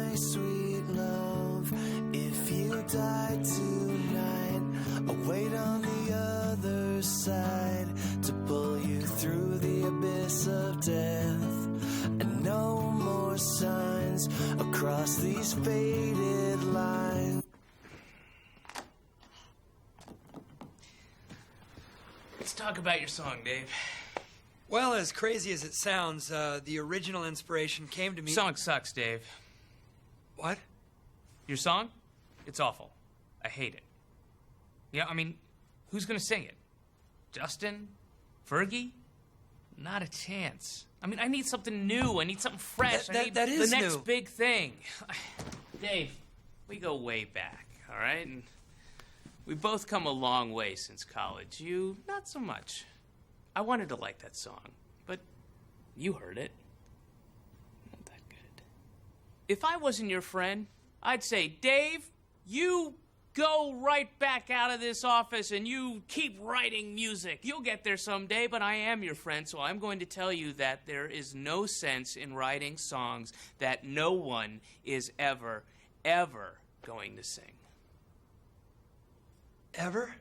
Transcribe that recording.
my sweet love, if you die tonight, I'll wait on the other side to pull you through the abyss of death. And no more signs across these faded lines. Let's talk about your song, Dave. Well, as crazy as it sounds, the original inspiration came to me... Song sucks, Dave. What? Your song? It's awful. I hate it. Yeah, I mean, who's gonna sing it? Justin? Fergie? Not a chance. I mean, I need something new. I need something fresh. I need that is the next new. big thing. Dave, we go way back, all right? And we both come a long way since college. You, not so much. I wanted to like that song, but you heard it. Not that good. If I wasn't your friend, I'd say, Dave, you go right back out of this office and you keep writing music. You'll get there someday, but I am your friend, so I'm going to tell you that there is no sense in writing songs that no one is ever, ever going to sing. Ever?